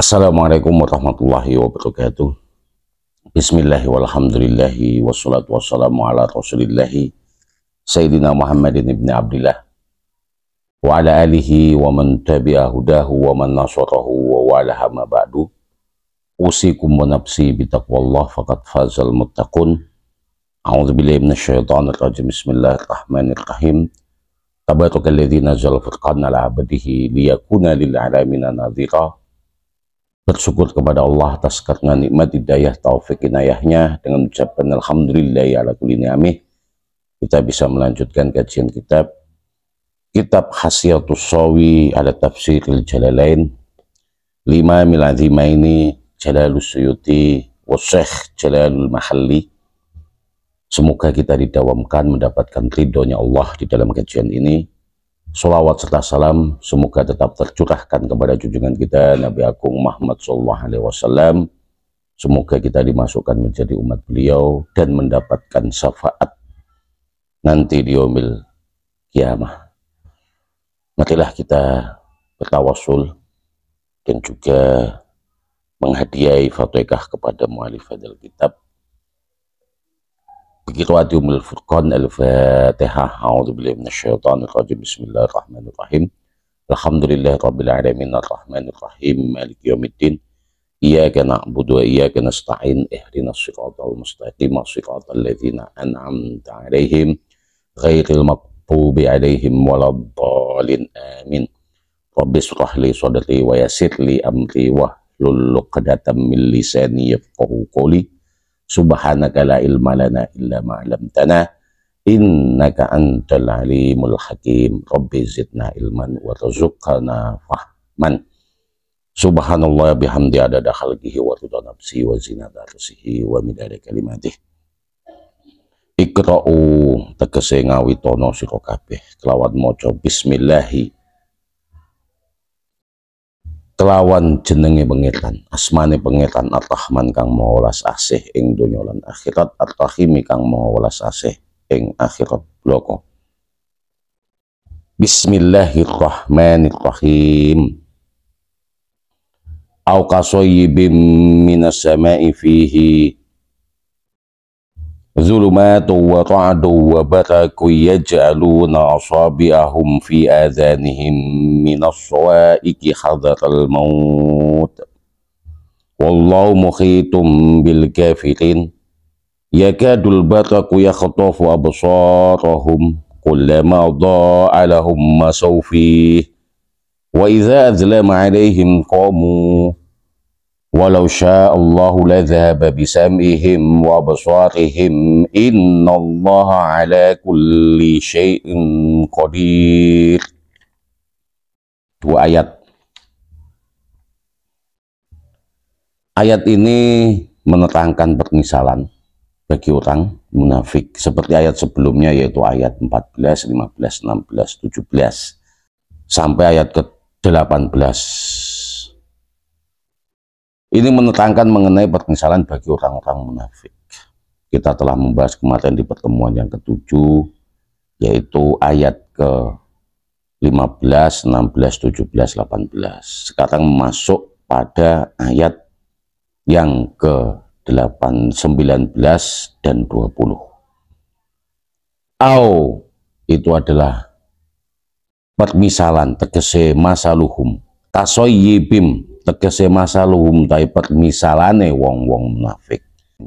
Assalamualaikum warahmatullahi wabarakatuh. Bismillahi walhamdulillahi wassalatu wassalamu ala rasulillahi Sayyidina Muhammadin ibn Abdillah wa ala alihi wa man tabi'a hudahu wa man nasarahu wa walaha ma ba'du. Usikum wa nafsi bitaqwallah faqad fazal muttaqun. A'udzubillahi minasyaitonir rajim. Bismillahirrahmanirrahim. Tabarakalladzi nazzala furqana ala 'abdihi liyakuna lil 'alamina nadhira. Bersyukur kepada Allah atas karena nikmat hidayah taufik inayahnya, dengan ucapan alhamdulillahi ala kulli ni'amih kita bisa melanjutkan kajian kitab Hasyiatus Shawi ala Tafsiril Jalalain lima miladhimaini Jalalus Suyuti wa Syekh Jalalul Mahalli. Semoga kita didawamkan mendapatkan ridhonya Allah di dalam kajian ini. Sholawat serta salam semoga tetap tercurahkan kepada junjungan kita Nabi Agung Muhammad SAW. Semoga kita dimasukkan menjadi umat beliau dan mendapatkan syafaat nanti di yaumil kiamah. Marilah kita bertawassul dan juga menghadiahi fatihah kepada mu'allif hadzal kitab. Begitu Adumul Furqan Al-Fatihah. A'udzubillahi minasyaitonir rajim. Bismillahirrahmanirrahim. Alhamdulillahirabbil alamin arrahmanir rahim maliki yaumiddin. Iyyaka na'budu wa iyyaka nasta'in. Ihdinas shiratal mustaqim shiratal ladzina an'amta 'alaihim ghairil maghdubi 'alaihim waladdallin. Amin. Rabbi shrah li sadri wa yassir li amri wahlul 'uqdatam min lisani yafqahu qawli. Subhanaka la ilma lana illa ma 'allamtana innaka antal alimul hakim. Rabbi zidna ilman warzuqna fahman. Subhanallah bihamdi adada khalqihi wa ridha nafsi wa zinata arsihi wa midada kalimatih. Iqra'u tegese ngawitono sira kabeh kelawan maca bismillahi kelawan jenenge pengetan, asmane pengetan Ar-Rahman kang maha welas asih ing donya lan akhirat, Ar-Rahim kang maha welas asih ing akhirat bloko. Bismillahirrahmanirrahim. Au kasoyibim minas sama'i fihi zulumatu wa ra'du wa baraku yaj'aluna asabi'ahum fi adhanihim minas sawa'iqi hadaral maut wallahu muhitum bil kafirin yakadul baraku yakhtafu absarahum kullama dha'a lahum masaw fihi wa idza azlama 'alaihim qamu walau sya'allahu la dhahaba bisam'ihim wa absarihim innallaha ala kulli syai'in qadir. Dua ayat. Ayat ini menerangkan permisalan bagi orang munafik seperti ayat sebelumnya, yaitu ayat 14, 15, 16, 17 sampai ayat ke-18. Ini menerangkan mengenai permisalan bagi orang-orang munafik. Kita telah membahas kemarin di pertemuan yang ke-7, yaitu ayat ke-15, 16, 17, 18. Sekarang masuk pada ayat yang ke-8, 19, dan 20. Au, itu adalah permisalan, tegese masaluhum. Kasoyibim, tegese masaluhum tai permisalane wong-wong munafik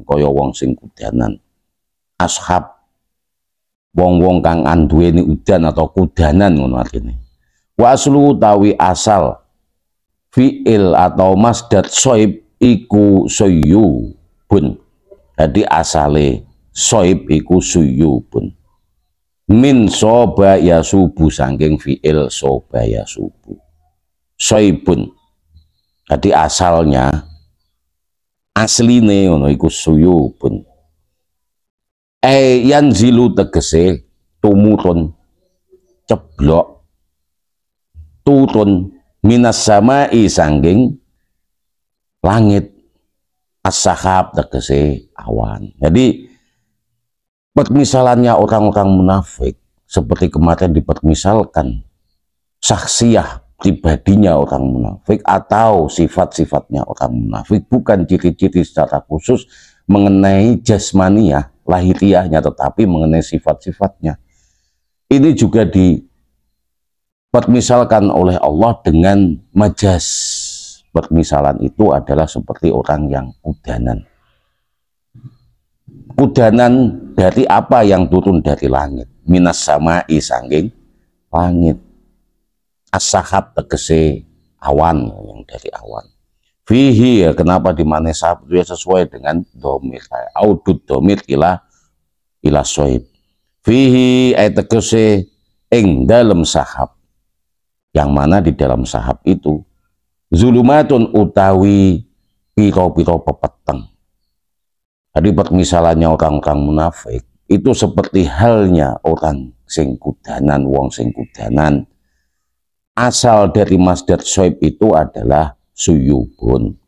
kaya wong sing kudanan. Ashab, wong-wong kang anduweni udan atau kudanan ngono artine. Wa aslu tawi asal fi'il atau masdar soib iku suyubun. Jadi asale soib iku suyubun. Min soba yasubu, saking fi'il soba yasubu. Soibun. Jadi asalnya asline ngono iku suyubun. Yanzilu tegese tumurun, ceblok, turun, minas samai sangking langit, as-sahab tegese awan. Jadi permisalannya orang-orang munafik seperti kemarin dipermisalkan saksiyah pribadinya orang munafik atau sifat-sifatnya orang munafik, bukan ciri-ciri secara khusus mengenai jasmaniah, lahiriahnya, tetapi mengenai sifat-sifatnya. Ini juga dipermisalkan oleh Allah dengan majas. Permisalan itu adalah seperti orang yang udanan. Udanan dari apa yang turun dari langit? Minas samai, sangking langit. As-sahab tegese awan, yang dari awan. Fihi, ya, kenapa dimana sahab itu ya sesuai dengan domir, audud domir ila soib. Fihi ay tegese ing dalam sahab, yang mana di dalam sahab itu zulumatun utawi piro-piro pepeteng. Jadi permisalannya orang-orang munafik itu seperti halnya orang sing kudanan, wong sing kudanan. Asal dari masdar soib itu adalah suyubun.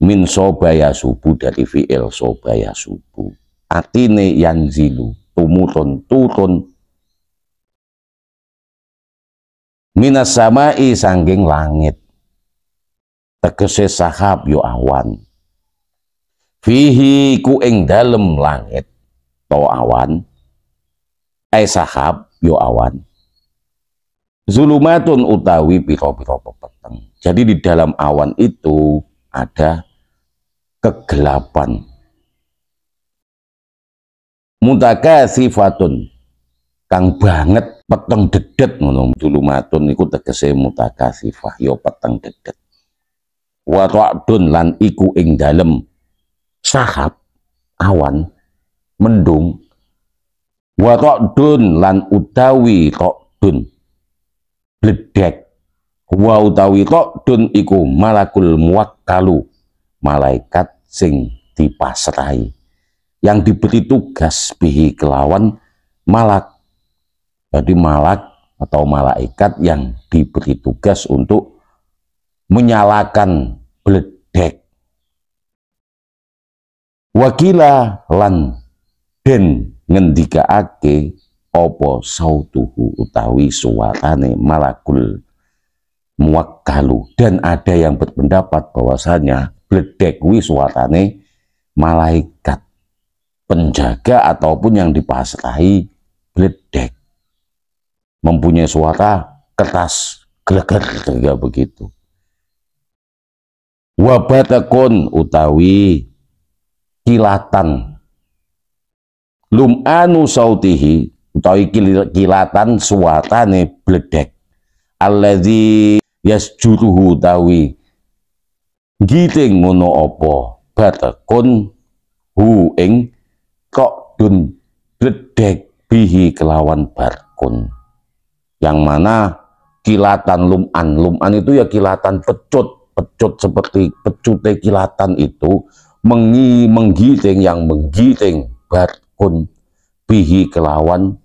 Min sobaya subuh, dari fi'il sobaya subuh. Artine yanzilu, tumurun, turun. Minas samai, sangking langit. Tegese sahab yo awan. Fihi ku ing dalem langit to awan, sahab yo awan. Zulumatun utawi piro-piro pepeteng. Jadi di dalam awan itu ada kegelapan. Mutakatsifatun, kang banget peteng dedet ngono. Zulumatun iku tegese mutakatsifah yo peteng dedet. Wa ra'dun lan iku ing dalem sahab awan mendung. Wa ra'dun lan utawi ra'dun bledek. Wa utawi ra'dun iku malakul muwakkalu, malaikat sing dipasrai, yang diberi tugas bihi kelawan malak. Jadi malak atau malaikat yang diberi tugas untuk menyalakan bledek. Wakila lan den ngendikaake apa sautuhu utawi suarane malakul muwakkalu. Dan ada yang berpendapat bahwasanya bledek wi suarane malaikat penjaga ataupun yang dipasrahi bledek, mempunyai suara keras greger begitu. Wabatakun utawi kilatan, lum'anu sautihi utawi kilatan suarane bledek, alladzi yasjuruhu utawi giting ngono apa batakun hu ing ra'dun bledek bihi kelawan barkun, yang mana kilatan lum'an itu ya kilatan pecut seperti pecute kilatan itu menggiting, yang menggiting barkun bihi kelawan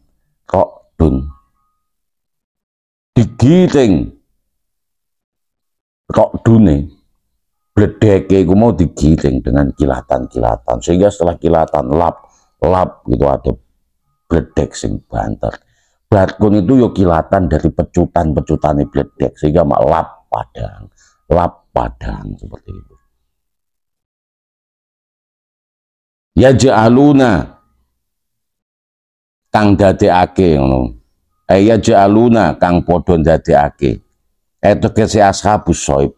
ra'dun, digiting ra'dune bledeke iku mau digiting dengan kilatan-kilatan, sehingga setelah kilatan lap gitu ada bledek sing banter. Barkun itu yo kilatan dari pecutan-pecutane bledek, sehingga mak lap padang seperti itu. Ya ja'aluna kang dadekake ngono. Ya ja'aluna kang padha dadekake. Tegese ashabus soib.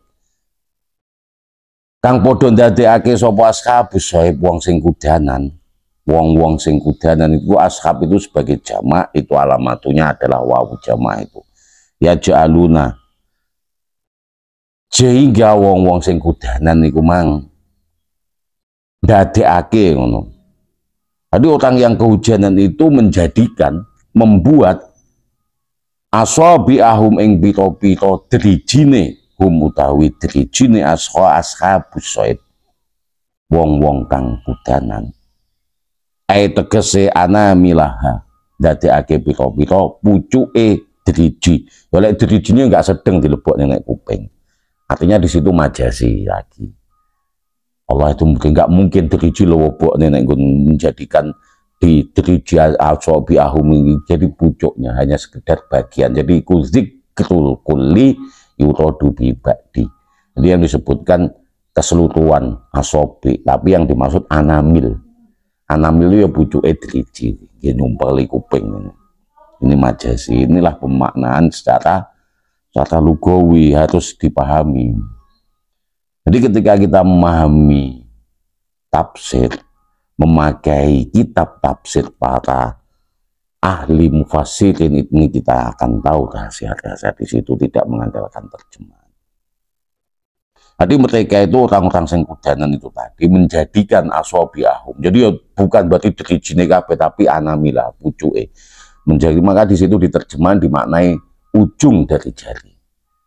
Kang padha dadekake sapa ashabus soib, wong sing kudanan. Wong-wong sing kudanan itu ashab itu sebagai jamak, itu alamatunya adalah wawu jamak itu. Ya ja'aluna, sehingga wong-wong sing kudanan iku mang dadekake ngono. Jadi orang yang kehujanan itu membuat asabi'ahum ing pira-pira drijine, hum utawi drijine ashabus soib, wong-wong kang kudanan. Ai tegese anamilaha, dadekake pira-pira pucuke driji. Oleh drijine enggak sedeng dilebokne nek kuping. Artinya di situ majasi lagi. Allah itu nggak mungkin driji lowobok nenek menjadikan di driji asobi ahum ini jadi pucuknya hanya sekedar bagian. Jadi kuzik zikrul kulli yuradu bi ba'di. Jadi yang disebutkan keseluruhan asobi, tapi yang dimaksud anamil. Anamil itu ya pucuke driji, ya nyumpeli kuping. Ini majasi, inilah pemaknaan secara lugawi harus dipahami. Jadi ketika kita memahami tafsir, memakai kitab tafsir para ahli mufassirin, ini kita akan tahu rahasia-rahasia di situ, tidak mengandalkan terjemahan. Jadi mereka itu orang-orang sengkudanan itu tadi menjadikan aswabiahum. Jadi ya bukan berarti drijine kabeh tapi anamila pucuke. Menjadi, maka di situ diterjemahan dimaknai ujung dari jari.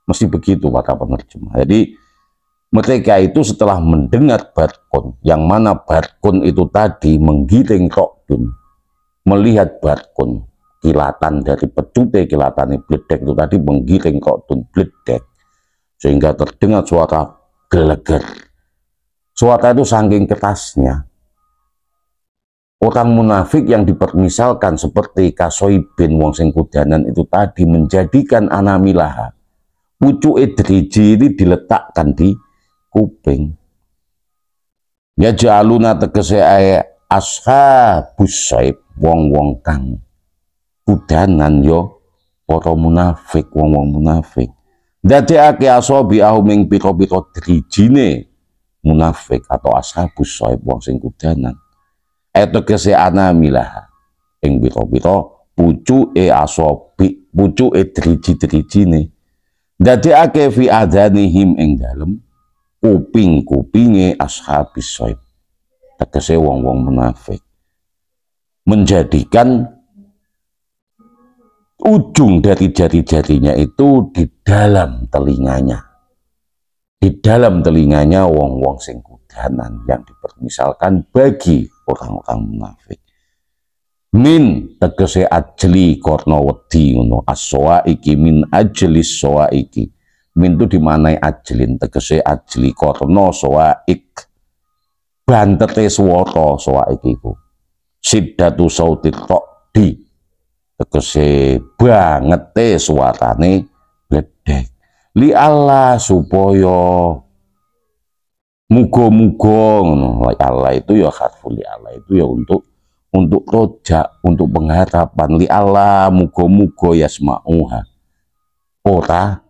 Mesti begitu kata penerjemah. Jadi mereka itu setelah mendengar barkun, yang mana barkun itu tadi menggiring rokdun, melihat barkun, kilatan dari pecute, kilatan bledek itu tadi menggiring rokdun bledek, sehingga terdengar suara geleger. Suara itu saking kerasnya. Orang munafik yang dipermisalkan seperti kasoibin wong sing kudanan itu tadi menjadikan anamilaha, pucuke driji ini diletakkan di kuping. Ya jaluna tegese ashabus saib, wong-wong kang kudanan yo para munafik, wong-wong munafik. Dadekake asobi ahum ing pira-pira drijine munafik atau ashabus saib wong sing kudanan. Eto kese anamilah ing pira-pira pucuke asobi, pucuke driji-drijine. Dadekake fi adanihim ing dalem kuping-kupinge ashabis saib, tegese wong-wong munafik, menjadikan ujung dari jari-jarinya itu di dalam telinganya, wong-wong sing kudanan yang dipermisalkan bagi orang-orang munafik. Min tegese ajli korno wedi ngono, as-sawaiki min ajli sawaiki. Min itu dimanai ajlin, tegese ajli korno sawaik, bantete swara sawaik iku. Siddatu sautit tokdi, tegese bangete suarane bledek. Li Allah supaya muga-muga ngono. Allah itu ya harful, li Allah itu ya untuk rojak, untuk pengharapan. Li Allah muga-muga yasma'uha, ora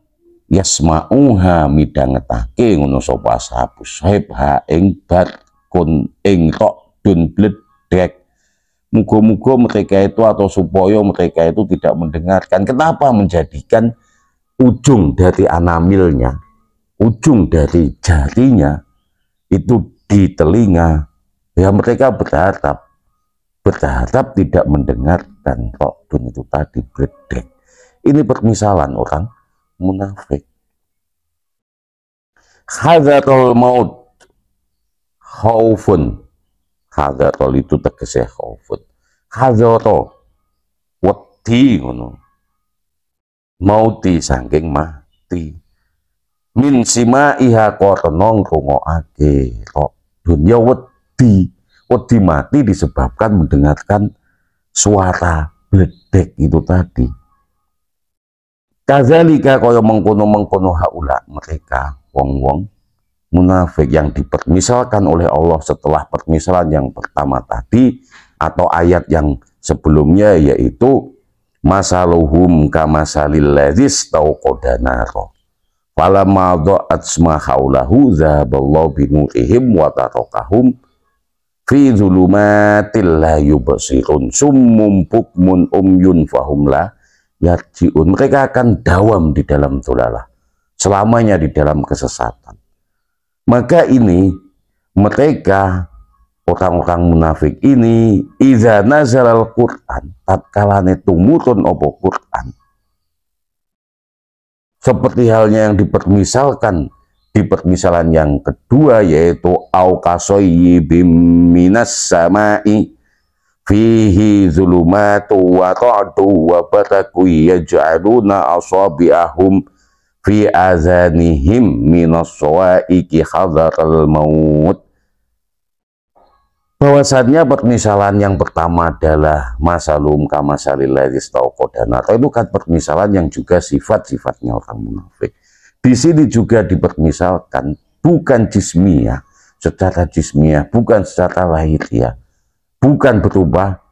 yasma'uha midhangetake ngono sapa ashabus saib ha ing barkun ing rokdun bledek. Muga-muga mereka itu atau supaya mereka itu tidak mendengarkan. Kenapa menjadikan ujung dari anamilnya, ujung dari jarinya itu di telinga? Ya mereka berharap tidak mendengarkan rokdun itu tadi bledek. Ini permisalan orang munafik. Hadzarul maut khaufun, hadzarul itu tegese khaufun, hadzara wedi ngono, mauti saking mati. Min simaiha karena ngrungokake dunya wedi mati disebabkan mendengarkan suara bledek itu tadi. Kadzalika kaya mengkono haula, mereka wong-wong munafik yang dipermisalkan oleh Allah setelah permisalan yang pertama tadi atau ayat yang sebelumnya, yaitu masaluhum kamasalil ladzis tauqada naro falamma dha'at ma haulahu zahaballahu binurihim wa tarakahum fi dzulumatil la yubsirun summum bukmun umyun fahum la yarji'un. Mereka akan dawam di dalam dhalalah, selamanya di dalam kesesatan. Maka ini mereka orang-orang munafik ini idza nazalal Quran, tatkalane tumurun apa Quran, seperti halnya yang dipermisalkan di permisalan yang kedua, yaitu au kasoyyibim minas samai fihi zulumatu wa ta'du wa bataku yaj'aluna asabi'ahum fi azanihim minas sawaiki hadzarul maut. Bahwasannya permisalan yang pertama adalah masalum kamasalil ladzi istauqadana, itu kan permisalan yang juga sifat-sifatnya orang munafik. Di sini juga dipermisalkan bukan jismiyah, secara jismiyah, bukan secara lahiriah, bukan berupa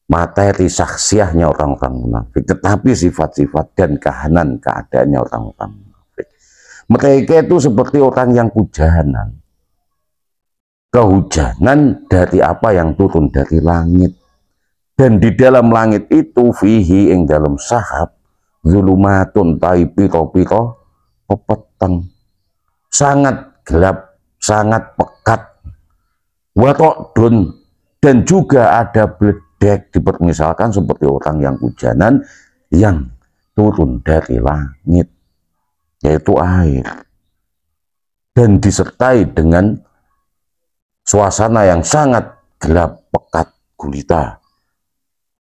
materi saksiahnya orang-orang munafik, tetapi sifat-sifat dan kahanan keadaannya orang-orang munafik. Mereka itu seperti orang yang hujanan. Kehujanan dari apa yang turun dari langit, dan di dalam langit itu fihi ing dalam sahab zulumatun tai piro-piro pepeteng, sangat gelap, sangat pekat, watokdun, dan juga ada bledek. Dipermisalkan seperti orang yang hujanan yang turun dari langit, yaitu air, dan disertai dengan suasana yang sangat gelap, pekat, gulita.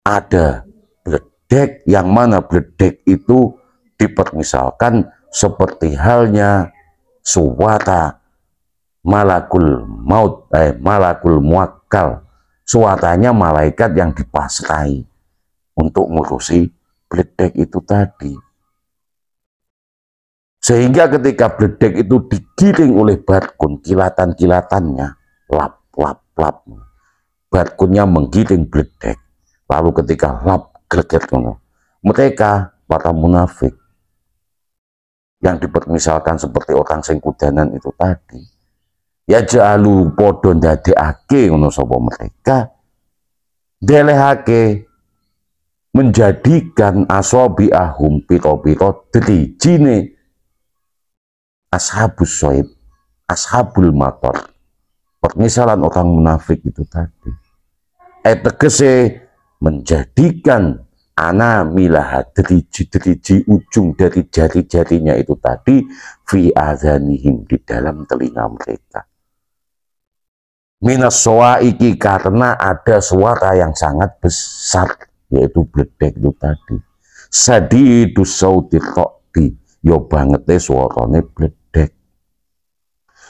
Ada bledek, yang mana bledek itu dipermisalkan seperti halnya suara malakul maut, malakul muakkal, suaranya malaikat yang dipasrai untuk ngurusi bledek itu tadi. Sehingga ketika bledek itu digiring oleh barkun, kilatan-kilatannya lap, lap, lap, barkunnya menggiring bledek, lalu ketika lap, greget, mereka para munafik yang dipermisalkan seperti orang sing kudanan itu tadi, ya jalu podo ndadekake ngono sapa mereka, delehake, menjadikan asobi ahum piro-piro drijine ashabus soib, ashabul mator. Permisalan orang munafik itu tadi, tegese menjadikan anamilah driji-driji ujung dari jari-jarinya itu tadi fi azanihim, di dalam telinga mereka, minas soaiki, karena ada suara yang sangat besar, yaitu bledek itu tadi. Sadidus sauti rokdi, yo bangete suarane bledek.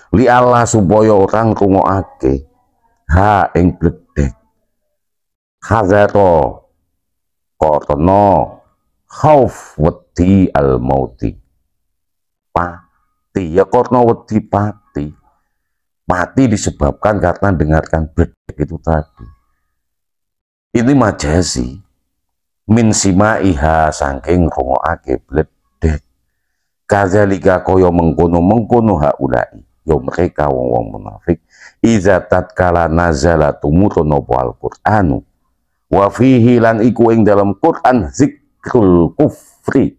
Li Allah supaya orang rungokake ha ing bledek, hazato kotono khauf wedi al mauti, pati ya, karena wedi pati, mati disebabkan karena dengarkan bledek itu tadi. Ini majazi min simaiha, saking rungokake bledek, kadzalika kaya mengkono-mengkono haulai, yo mereka wong-wong munafik, iza tatkala nazala tumurun apa Al-Qur'anu, wa fihi lan iku ing dalam Quran zikrul kufri,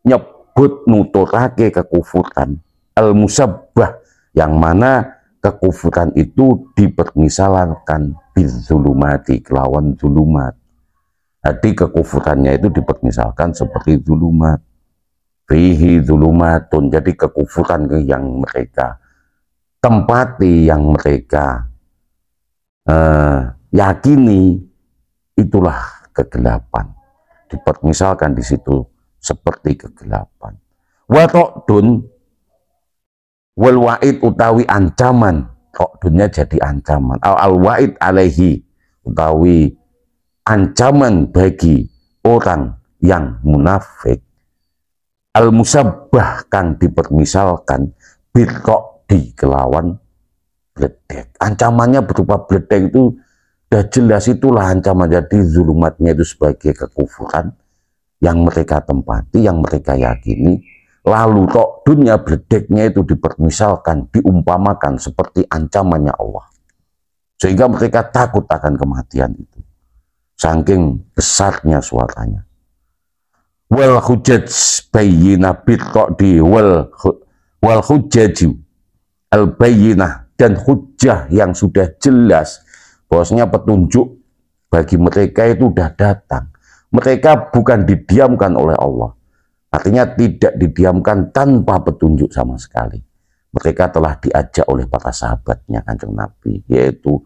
nyebut nuturake kekufuran, al-musabbah, yang mana kekufuran itu dipermisalkan bizulumati, kelawan zulumat. Jadi kekufurannya itu dipermisalkan seperti zulumat, fihi zulumatun, jadi kekufuran yang mereka tempati, yang mereka yakini, itulah kegelapan. Dipermisalkan di situ seperti kegelapan. Watokdun wal wa'id, utawi ancaman, tokdunnya jadi ancaman, al wa'id alaihi, utawi ancaman bagi orang yang munafik, al musabbah, kang dipermisalkan bitok, di kelawan bledek. Ancamannya berupa bledek itu sudah jelas, itulah ancaman. Jadi zulumatnya itu sebagai kekufuran yang mereka tempati, yang mereka yakini. Lalu tok dunia bledeknya itu dipermisalkan, diumpamakan seperti ancamannya Allah, sehingga mereka takut akan kematian itu, saking besarnya suaranya. Wal hujaj bayyina bitok di wal hujaju al-bayyinah, dan hujjah yang sudah jelas, bahwasanya petunjuk bagi mereka itu sudah datang. Mereka bukan didiamkan oleh Allah, artinya tidak didiamkan tanpa petunjuk sama sekali. Mereka telah diajak oleh para sahabatnya Kanjeng Nabi, yaitu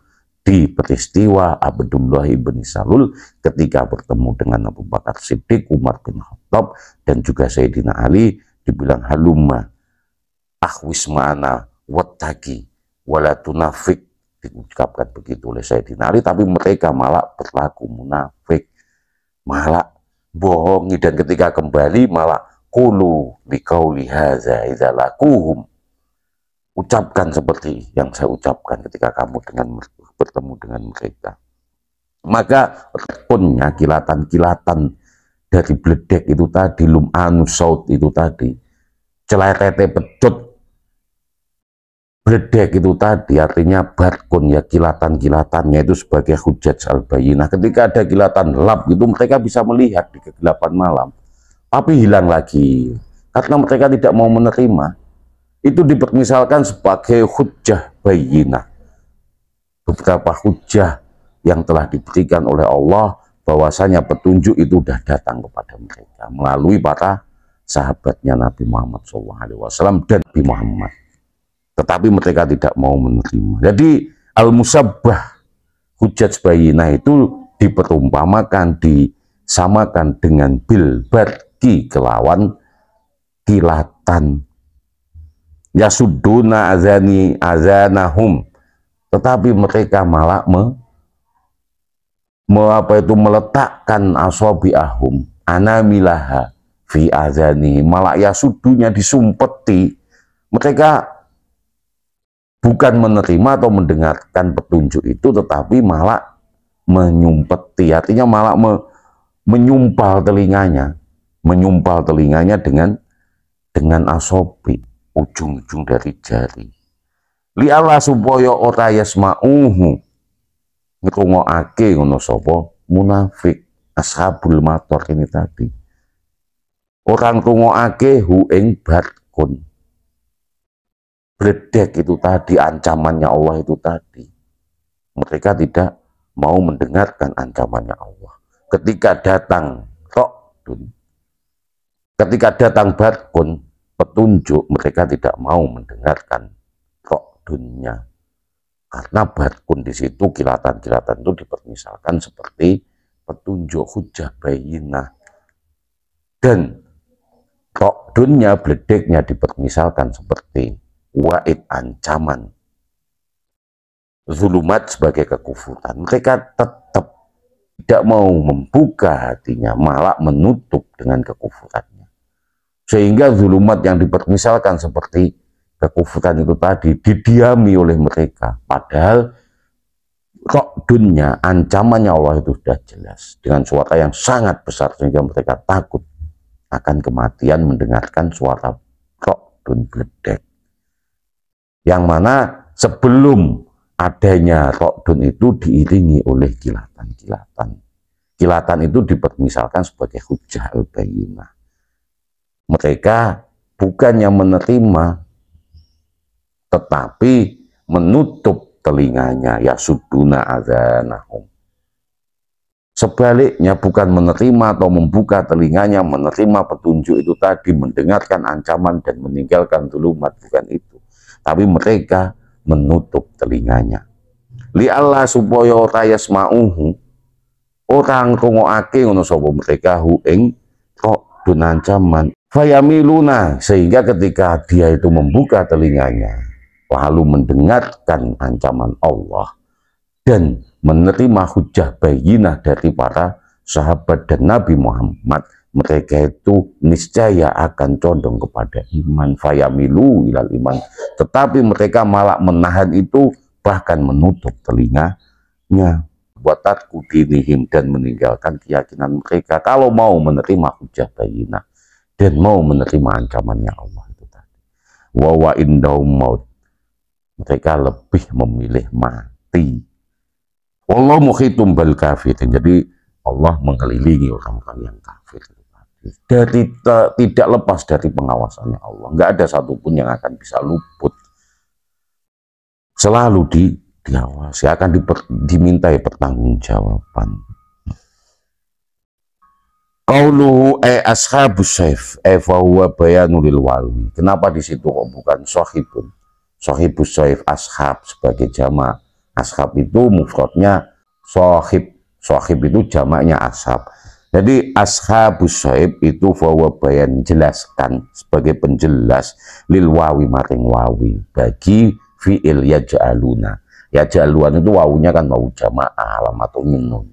di peristiwa Abdullah ibn Salul ketika bertemu dengan Abu Bakar Siddiq, Umar bin Khattab, dan juga Sayyidina Ali, dibilang halumma akhwis ma'ana wattaqi wala tunafik, diucapkan begitu oleh Sayyidina Ali, tapi mereka malah berlaku munafik, malah bohongi, dan ketika kembali malah qulu biqauli hadza idza laquhum, ucapkan seperti yang saya ucapkan ketika kamu bertemu dengan mereka. Maka rekunnya, kilatan-kilatan dari bledek itu tadi, lum'anus saut itu tadi, celetete pecut bledek itu tadi, artinya barkun, ya kilatan-kilatannya itu sebagai hujjat al-bayyinah. Ketika ada kilatan lap itu mereka bisa melihat di kegelapan malam, tapi hilang lagi karena mereka tidak mau menerima. Itu dipermisalkan sebagai hujjah bayyinah, beberapa hujjah yang telah diberikan oleh Allah bahwasanya petunjuk itu sudah datang kepada mereka melalui para sahabatnya Nabi Muhammad SAW dan Nabi Muhammad, tetapi mereka tidak mau menerima. Jadi al-musabbah, hujjat bayyinah itu diperumpamakan, disamakan dengan bil barki, kelawan kilatan. Yasudduna azanahum, tetapi mereka malah meletakkan asabi'ahum anamilaha fi azani, malah yasuddunya disumpeti. Mereka bukan menerima atau mendengarkan petunjuk itu, tetapi malah menyumpeti, artinya malah menyumpal telinganya dengan asobi, ujung-ujung dari jari. Li'alla supaya ora yasma'uhu, ngrungokake ngono sapa munafik ashabul mator ini tadi. Orang ngrungokake hu ing barkun, bledek itu tadi, ancamannya Allah itu tadi. Mereka tidak mau mendengarkan ancamannya Allah. Ketika datang ra'dun, ketika datang barkun, petunjuk, mereka tidak mau mendengarkan ra'dunnya. Karena barkun di situ, kilatan-kilatan itu dipermisalkan seperti petunjuk, hujjah bayyinah. Dan ra'dunnya, bledeknya dipermisalkan seperti wa'id, ancaman. Zulumat sebagai kekufuran. Mereka tetap tidak mau membuka hatinya, malah menutup dengan kekufurannya. Sehingga zulumat yang dipermisalkan seperti kekufuran itu tadi didiami oleh mereka. Padahal ra'dunnya, ancamannya Allah itu sudah jelas dengan suara yang sangat besar, sehingga mereka takut akan kematian mendengarkan suara ra'dun, bledek. Yang mana sebelum adanya ra'dun itu diiringi oleh kilatan-kilatan. Kilatan itu dipermisalkan sebagai hujjah al-bayyinah. Mereka bukannya menerima, tetapi menutup telinganya, yasudduna azanahum. Sebaliknya, bukan menerima atau membuka telinganya, menerima petunjuk itu tadi, mendengarkan ancaman dan meninggalkan zulumat, bukan itu. Tapi mereka menutup telinganya. Li'alla supaya ora yasma'uhu, orang rungokake ngono sapa mereka hu ing ra'dun, ancaman. Fayamiluna, sehingga ketika dia itu membuka telinganya lalu mendengarkan ancaman Allah dan menerima hujjah bayyinah dari para sahabat dan Nabi Muhammad, mereka itu niscaya akan condong kepada iman. Fayamilu ilal iman, tetapi mereka malah menahan itu, bahkan menutup telinganya. Watarku dinihim, dan meninggalkan keyakinan mereka kalau mau menerima hujjah bayyinah dan mau menerima ancamannya Allah itu tadi. Wa indahum maut, mereka lebih memilih mati. Allah muhitum bal kafirin, jadi Allah mengelilingi orang-orang yang kafir itu tadi. Dari tidak lepas dari pengawasannya Allah, nggak ada satupun yang akan bisa luput, selalu diawasi, akan dimintai pertanggungjawaban. Qauluhu ashabus saif fa huwa bayanul lil walwi. Kenapa di situ kok bukan sahibun? Sahibus saif, ashab sebagai jamak. Ashab itu mufradnya sahib. Sahib itu jamaknya ashab. Jadi ashabus saif itu fa huwa bayan, jelaskan sebagai penjelas lil wawi maring wawi bagi fi'il yaj'aluna, Yaj'aluan itu wawunya kan wawu jamaah, alamatun nun.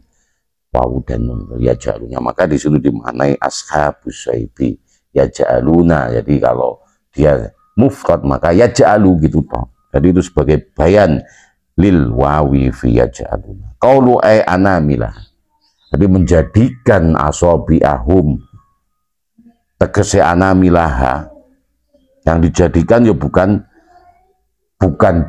Wawu dan nun. Yaj'alunya. Maka di situ dimaknai ashabus syaibi. Yaj'aluna. Jadi kalau dia mufrad maka yaj'alu gitu toh. Jadi itu sebagai bayan lil wawi fi yaj'aluna. Qaulu ay anamilah. Jadi menjadikan asabi'ahum, tegese anamilaha, yang dijadikan ya bukan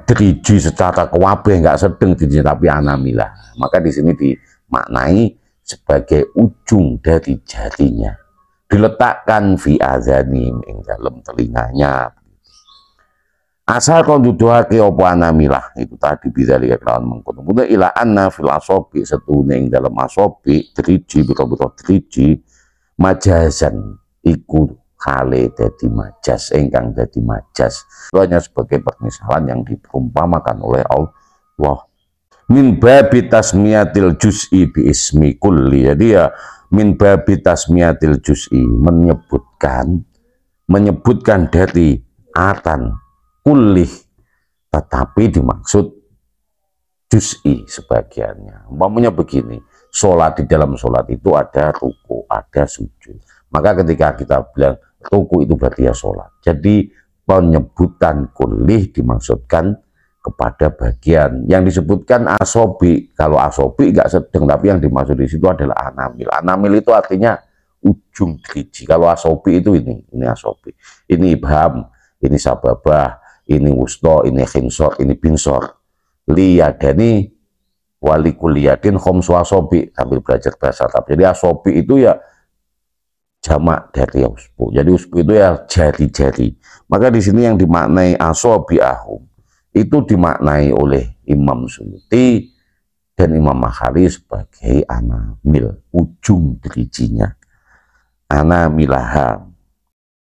driji secara kewabeh, nggak sedeng driji, tapi anamilah. Maka di sini dimaknai sebagai ujung dari jarinya, diletakkan fi azanim, ing dalam telinganya. Asal kon duduhake apa anamilah itu tadi bisa lihat kelawan mengkono. Mudah ila anna fil asobi setune ing dalam asobi driji biro-biro driji majazan iku kale dadi majas, ingkang dadi majas. Itu hanya sebagai permisalan yang diperumpamakan oleh Allah. Min babi tasmiyatil juz'i bi ismi kulli. Jadi ya min babi tasmiyatil juz'i, menyebutkan dari atan kulih, tetapi dimaksud juz'i sebagiannya. Umpamanya begini, sholat, di dalam sholat itu ada ruku, ada sujud. Maka ketika kita bilang ruku itu berarti ya sholat. Jadi penyebutan kulih dimaksudkan kepada bagian yang disebutkan asobi. Kalau asobi nggak sedang, tapi yang dimaksud di situ adalah anamil. Anamil itu artinya ujung driji. Kalau asobi itu ini asobi, ini ibham, ini sababah, ini wusto, ini khinsor, ini binsor. Liyadani wali kuliyadin khomsu asobi, sambil belajar bahasa Arab. Jadi asobi itu ya jamak dari usbu. Jadi usbu itu ya jari-jari. Maka di sini yang dimaknai asobi ahum itu dimaknai oleh Imam Suyuti dan Imam Makhari sebagai anamil, ujung drijinya, anamilaha.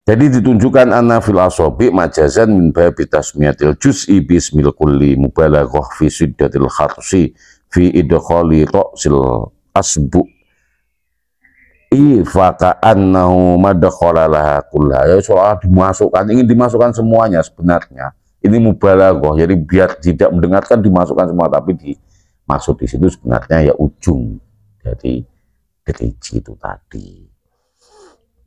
Jadi ditunjukkan ana fil asobi majazan min babi tasmiyatil juz'i bismil kulli mubalaghah fi siddatil kharsi fi idkhali ra'sil asbu ifaka annahu madkhala laha kullaha. Ya soal dimasukkan, ingin dimasukkan semuanya sebenarnya. Ini mubalaghah, jadi biar tidak mendengarkan dimasukkan semua, tapi dimaksud di situ sebenarnya ya ujung dari driji itu tadi.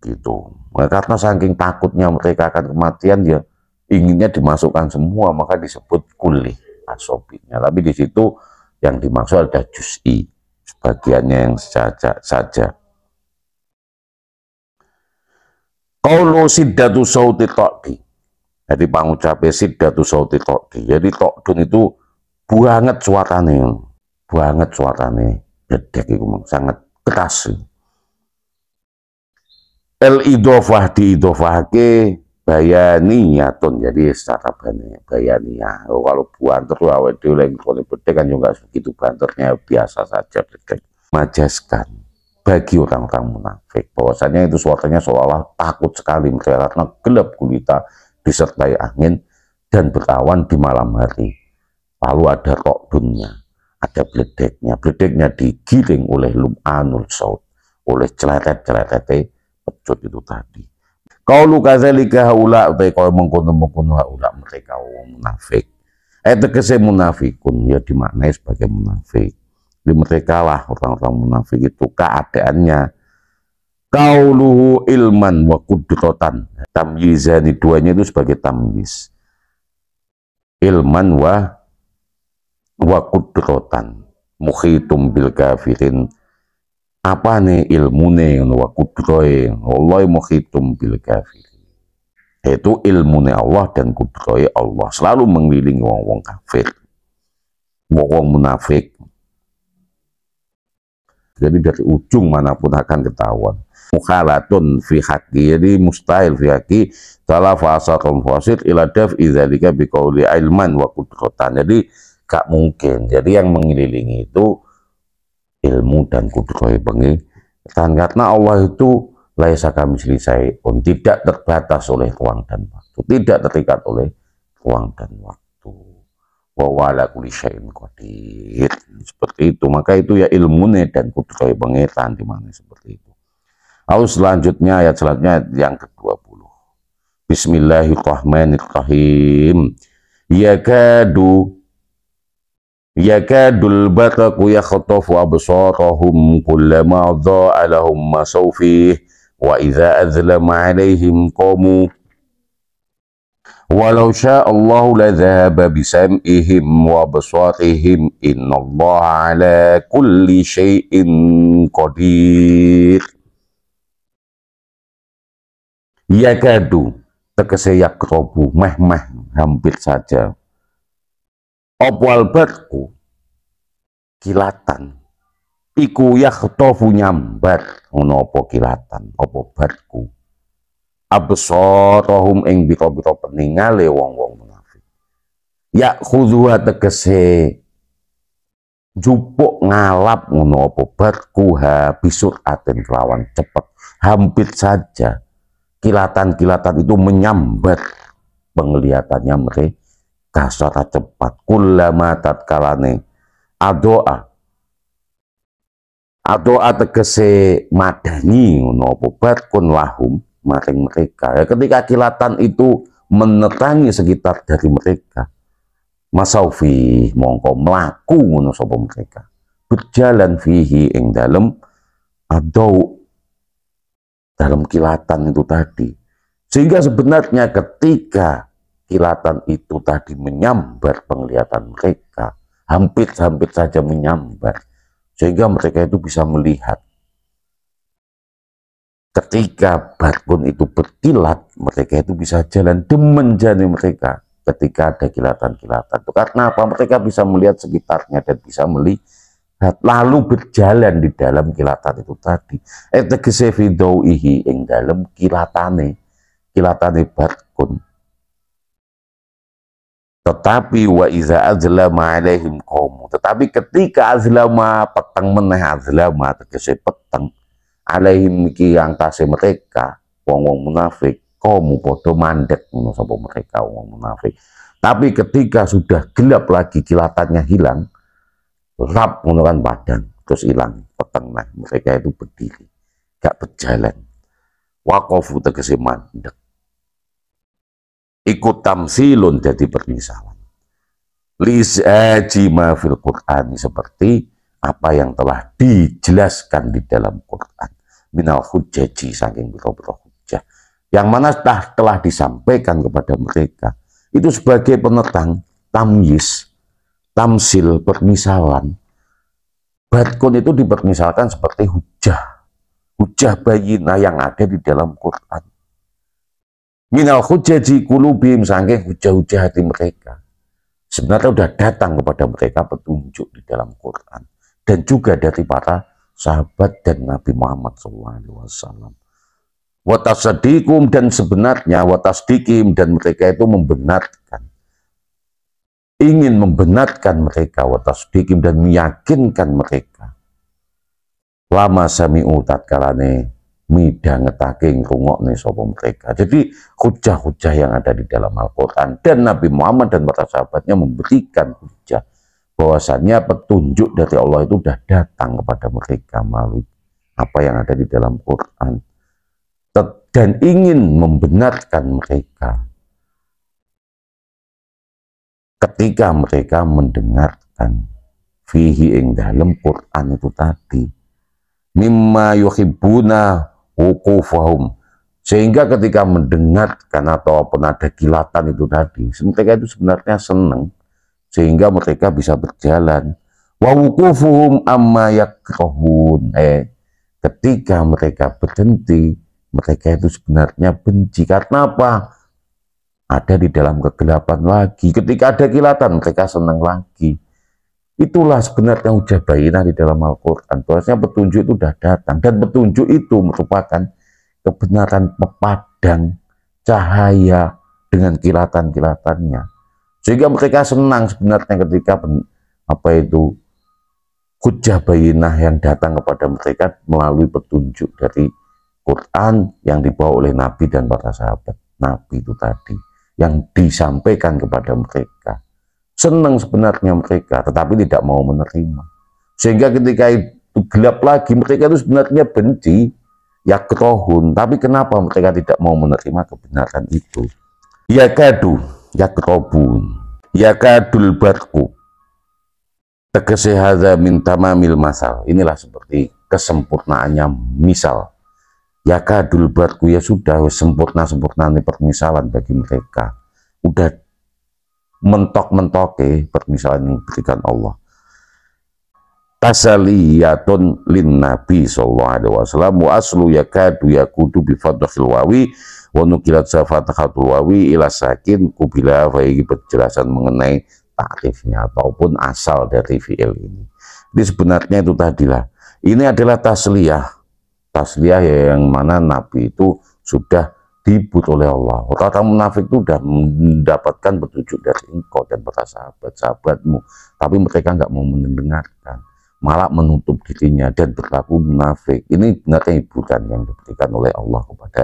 Gitu. Nah, karena saking takutnya mereka akan kematian, ya inginnya dimasukkan semua, maka disebut kulih asobinya. Tapi di situ yang dimaksud ada juz'i, sebagiannya yang saja. Qaulu siddatu sauti tokdi. Jadi pangucape siddatu sauti tokdi. Jadi tokdun itu banget suarane, bledek itu sangat keras. El-idofah diidofahke bayaniyatun, jadi secara bayaniyah. Kalau banter awet dhewe lagi bedek kan juga segitu banternya, biasa saja bedek. Majaskan bagi orang-orang munafik bahwasanya itu suaranya seolah takut sekali mereka karena gelap gulita disertai angin dan berawan di malam hari. Lalu ada rokdunnya, ada bledeknya digiring oleh lum'anul saut, oleh celetet-celetete pecut itu tadi. Qaulu kadzalika haula, kaya mengkono-mengkono haula mereka munafik. Tegese munafikun ya dimaknai sebagai munafik. Di mereka lah orang-orang munafik itu keadaannya qauluhu ilman wa qudratan. Tamyizani, duanya itu sebagai tamyiz. Ilman wa qudratan. Mukhitum bil kafirin. Apa nih ilmune wa kudrohe Allah mukhitum bil kafirin. Itu ilmune Allah dan kudrohe Allah selalu mengelilingi wong-wong kafir, wong munafik. Jadi dari ujung manapun akan ketahuan. Mukhalatun fi haqqi, jadi mustahil fi haqqi salah fasatun fasid ila daf'i dzalika biqauli ilman wa qudratan. Jadi gak mungkin. Jadi yang mengelilingi itu ilmu dan kudroh pengiran, karena Allah itu laisa kamitslihi syai'un, tidak terbatas oleh ruang dan waktu, tidak terikat oleh ruang dan waktu. Wa ala kulli syai'in qadir. Seperti itu. Maka itu ya ilmunya dan kudroh pengiran di mana seperti itu. Lalu selanjutnya ayat selanjutnya yang ke-20. Bismillahirrahmanirrahim. Yakadu yakadul baraku yakhtafu absarahum kullama dha'a lahum masaw fihi wa idza azlama alaihim qamu walau sya'allahu la dhahaba bisam'ihim wa absarihim innallaha ala kulli syai'in qadir. Yakadu tegese yakrobu meh hampir saja apa albatku kilatan iku yakhtofu nyambar ngono apa kilatan apa batku absarahum ing biro-biro peningale wong-wong munafik ya khudhuha tegese jupuk ngalap ngono apa batku ha bisuratin kelawan cepet hampir saja kilatan-kilatan itu menyambar penglihatannya mereka secara cepat kullama tatkalane adoa tegese madani ngono apa barkun lahum maring mereka ya ketika kilatan itu menerangi sekitar dari mereka masaufi mongko mlaku ngono sapa mereka berjalan fihi ing dalem adau dalam kilatan itu tadi sehingga sebenarnya ketika kilatan itu tadi menyambar penglihatan mereka hampir saja menyambar sehingga mereka itu bisa melihat ketika barkun itu berkilat mereka itu bisa jalan demen jane mereka ketika ada kilatan-kilatan itu karena apa mereka bisa melihat sekitarnya dan bisa melihat lalu berjalan di dalam kilatan itu tadi tegese fidauihi ing dalam kilatane barkun tetapi wa iza azlama alaihim qaumu tetapi ketika azlama peteng meneh azlama tegese peteng alaihim iki angkase mereka wong-wong munafik qaumu padha mandek ngono sapa mereka wong munafik tapi ketika sudah gelap lagi kilatannya hilang rap menggunakan badan terus hilang peteng nah mereka itu berdiri gak berjalan waqafu tegese mandek ikut tamsilun jadi permisalan lisaji ma fil Qur'an seperti apa yang telah dijelaskan di dalam Quran minal hujjaji saking biro-biro hujjah yang mana telah disampaikan kepada mereka itu sebagai penentang tamyiz tamsil permisalan barkun itu dipermisalkan seperti hujjah bayinah yang ada di dalam Quran minal hujjaji kulubim saking hujjah-hujjah hati mereka sebenarnya sudah datang kepada mereka petunjuk di dalam Quran dan juga dari para sahabat dan Nabi Muhammad SAW watasadikum dan sebenarnya watasdikim dan mereka itu membenarkan ingin membenarkan mereka watasdikim dan meyakinkan mereka lama sami'u tatkalane midhangetake ngrungokne sapa mereka jadi hujah-hujah yang ada di dalam Al-Quran dan Nabi Muhammad dan para sahabatnya memberikan hujah bahwasannya petunjuk dari Allah itu sudah datang kepada mereka melalui apa yang ada di dalam Quran dan ingin membenarkan mereka ketika mereka mendengarkan fihi ing dalam Quran itu tadi mimma yuhibbuna wukufahum sehingga ketika mendengarkan ataupun ada kilatan itu tadi mereka itu sebenarnya senang sehingga mereka bisa berjalan wa wukufuhum amma yakrahun ketika mereka berhenti mereka itu sebenarnya benci karena apa ada di dalam kegelapan lagi ketika ada kilatan mereka senang lagi itulah sebenarnya hujjah bayinah di dalam Al-Quran bahwasanya petunjuk itu sudah datang dan petunjuk itu merupakan kebenaran pepadang cahaya dengan kilatan-kilatannya sehingga mereka senang sebenarnya ketika hujjah bayinah yang datang kepada mereka melalui petunjuk dari Quran yang dibawa oleh Nabi dan para sahabat Nabi itu tadi yang disampaikan kepada mereka senang sebenarnya mereka tetapi tidak mau menerima sehingga ketika itu gelap lagi mereka itu sebenarnya benci yakrohun tapi kenapa mereka tidak mau menerima kebenaran itu yakadu yakrobun yakadul barku tegese hadza min tamamil masal, inilah seperti kesempurnaannya misal. Ya kadul barku, ya sudah sempurna nih permisalan bagi mereka, udah mentok-mentoke permisalan yang diberikan Allah. Tasaliyatun lin nabi sallallahu alaihi wasallam wa aslu yakadu yakudu bi fathil wawi wa nukilat safathatul wawi ila sakin kubila, bagi penjelasan mengenai takrifnya ataupun asal dari fi'il ini. Jadi sebenarnya itu tadilah, ini adalah tasliyah yang mana nabi itu sudah dibut oleh Allah. Orang munafik itu sudah mendapatkan petunjuk dari engkau dan para sahabat-sahabatmu, tapi mereka nggak mau mendengarkan, malah menutup dirinya dan berlaku munafik. Ini benarnya hiburan yang diberikan oleh Allah kepada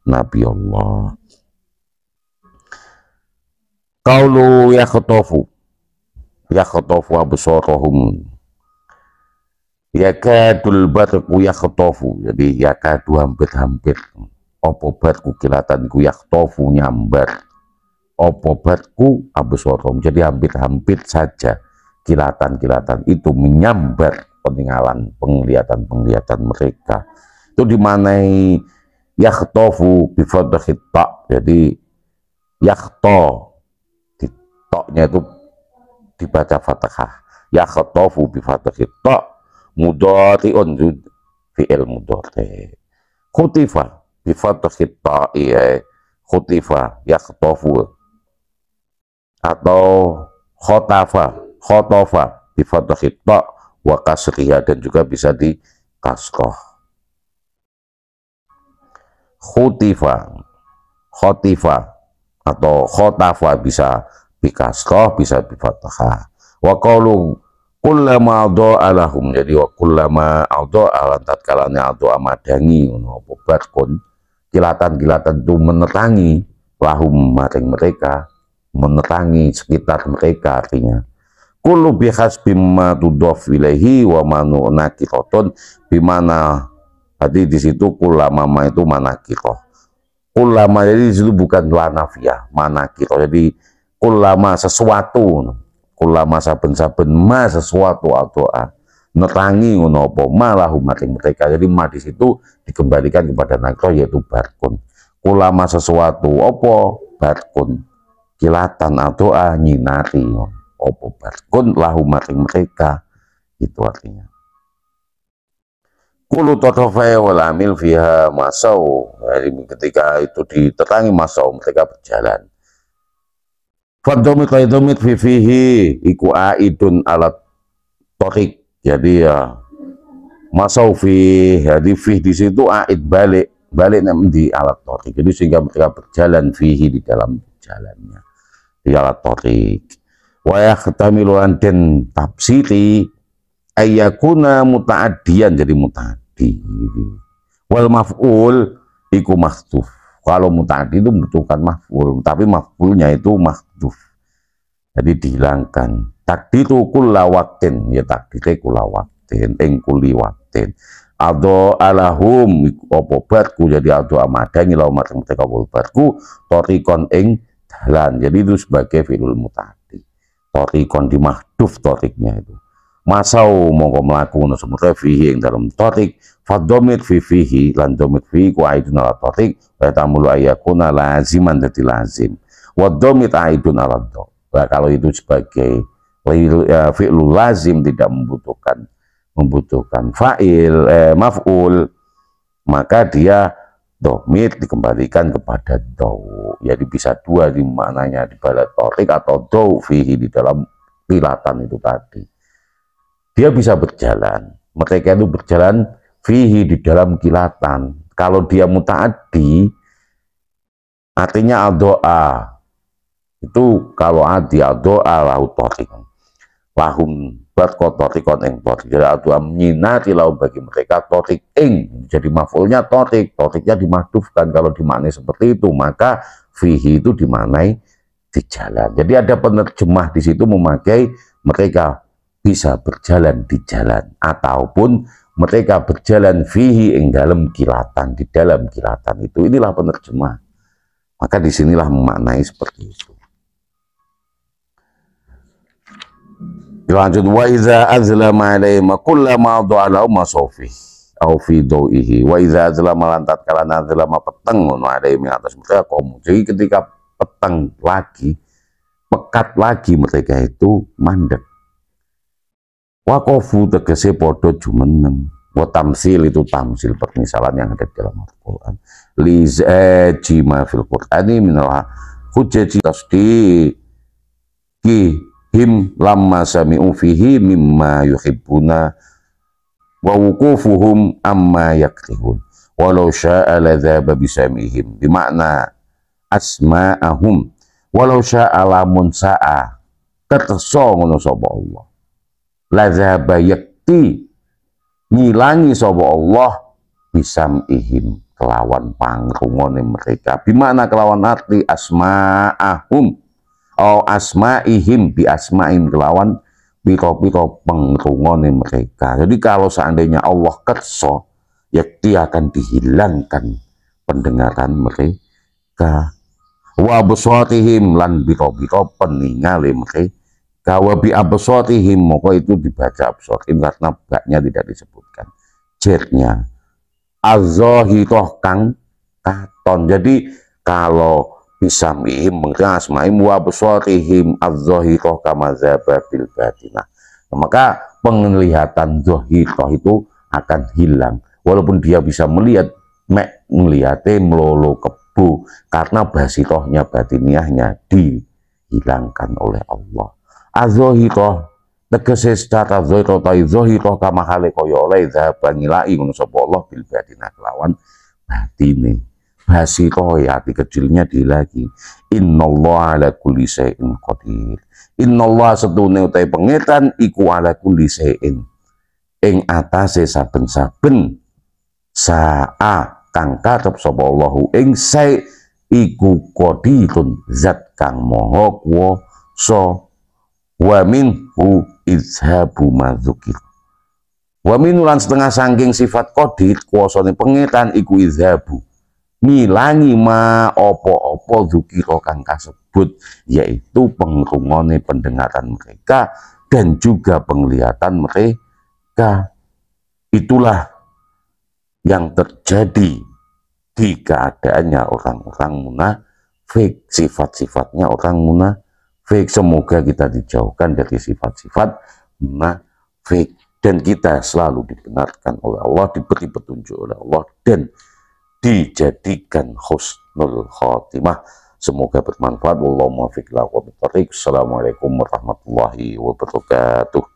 Nabi Allah. Qaulu yakhtofu absarahum, yakadul barqu yakhtofu, jadi yakadu hampir-hampir, opo barku kilatan ku yakhtofu nyambar, opo barku absarahum, jadi hampir-hampir saja kilatan itu menyambar penglihatan mereka. Itu dimanai yakhtofu bi fathhi ta, jadi yakhto di toknya itu dibaca fathah, yakhtofu bi fathhi ta, mudhari'un fi'il mudhari, khutifa bi fathhi ta, khutifa yakhtofu, atau khotofa bi fathhi ta wa kasriha, dan juga bisa di kasroh. Khotifa atau khotafa bisa bi kasroh, bisa bi fathah. Wa qalu kullama dha'alahum, jadi wa kullama dha'alan tatkalanya madangi ono barkun, kilatan-kilatan itu menerangi, lahum maring mereka, menerangi sekitar mereka, artinya kullu bihasbi ma tudhaf ilaihi wa manu nakirotun, bimana tadi di situ kullama itu manakirah, kullama jadi di situ bukan lanafiyah, manakirah, jadi kullama sesuatu, kullama saben-saben ma sesuatu atau nerangi ngono apa malahu maring mereka, jadi ma di situ dikembalikan kepada nakirah yaitu barkun. Kullama sesuatu apa barkun, kilatan atau nyinari opo barkun lahu maring mereka, itu artinya. Kulu totofaya wal amil fiha masau, jadi ketika itu diterangi masau mereka berjalan. Fadomit kaidomit fihi iku aidun alat torik, jadi ya masau fi, jadi fi di situ aid balik di alat torik, jadi sehingga mereka berjalan fihi di dalam jalannya di alat torik. Wa yahtamilu an den tafsiri ayyakuna muta'addiyan, jadi muta'addi, wal maf'ul iku mahdhuf. Kalau muta'addi itu membutuhkan maf'ul, tapi maf'ulnya itu mahdhuf, jadi dihilangkan. Takdiru kulla waqtin, ya takdire kulla waqtin ing kulli waqtin. Ado alahum opo barku, jadi ado amadangi lau maring mereka barku torikon ing dalan, jadi itu sebagai fi'il muta'addi. Torikon di mahduf toriknya itu, masau mongko melaku semuanya fihi yang dalam torik, fadomit fihi lan domit fihi ku aidun ala torik, wa tamulu ayakuna laziman, jadi lazim, wadomit aidun ala do. Nah, kalau itu sebagai fi'lul lazim tidak membutuhkan fa'il maf'ul, maka dia domit dikembalikan kepada do, jadi bisa dua di mananya, di balik torik atau do fihi di dalam kilatan itu tadi. Dia bisa berjalan, mereka itu berjalan fihi di dalam kilatan. Kalau dia muta'addi artinya al-do'a, itu kalau adi al-do'a lahu torik, lahum berkotorikon ing torik, jadi al-do'a menyinari lahu bagi mereka torik ing, jadi maf'ulnya toriknya dimahdufkan. Kalau dimaknai seperti itu maka fihi itu dimaknai di jalan. Jadi ada penerjemah di situ memakai mereka bisa berjalan di jalan, ataupun mereka berjalan fihi ing dalam kilatan, di dalam kilatan itu. Inilah penerjemah, maka disinilah memaknai seperti itu. Dilanjut wa iza azlama alaihim kullama dha'ala masofi au fi dawihi wa iza azlama lantat kalana azlama peteng ngono alaihim atas mereka kaum. Jadi ketika peteng lagi, pekat lagi mereka itu mandek. Waqafu tegese padha jumeneng. Wa tamsil itu tamsil permisalan yang ada dalam Al-Qur'an. Li zajima fil Qur'ani minal hujjati tasdiqi him lamma sami'u fihi mimma yuhibbuna wa wuqufuhum amma yakrihun walau sya'a ladzaba bisamihim bimakna asma'ahum walau sya'a lamun sa'a kersa ngono sapa Allah ladzaba yakti ngilangi sapa Allah bisamihim kelawan pangrungone mereka bimakna kelawan arti asma'ahum asma'ihim bi asma'im kelawan piro-piro pengrungone mereka. Jadi kalau seandainya Allah kerso, yakti akan dihilangkan pendengaran mereka. Wa absarihim lan piro-piro peningale mereka. Wa bi absarihim moko itu dibaca absarihim karena baknya tidak disebutkan. Jernya az-zahirah kang katon. Jadi kalau bisamihim mengasmaim wa absarihim az-zahirah kama zababil batinah. Maka penglihatan zahirah itu akan hilang walaupun dia bisa melihat melihatnya melolo kebu karena basitohnya batiniahnya dihilangkan oleh Allah. Az-zahirah tegese secara zahirah ta zahirah kama hale kaya oleh zabangilai ngono sapa Allah bil batinah kelawan batine. Basitoh ya hati kecilnya di lagi. Innallaha ala kulli syai'in qadir. Innallaha setune utai pengetan iku ala kulli syai'in ing atase saben-saben sa'a kang karep sapa Allahu ing sai iku qadirun zat kang maha kuwasa wa minhu izhabu madzukir. Wa min lan setengah sangking sifat qadir kuwasane pengetan iku izhabu ngilangi ma opo-opo dzukira kang kasebut yaitu pengrungone pendengaran mereka dan juga penglihatan mereka. Itulah yang terjadi di keadaannya orang-orang munafik, sifat-sifatnya orang munafik. Semoga kita dijauhkan dari sifat-sifat munafik dan kita selalu dibenarkan oleh Allah, diberi petunjuk oleh Allah dan dijadikan husnul khotimah. Semoga bermanfaat. Wallahu muwaffiq ila aqwamit thoriq. Assalamualaikum warahmatullahi wabarakatuh.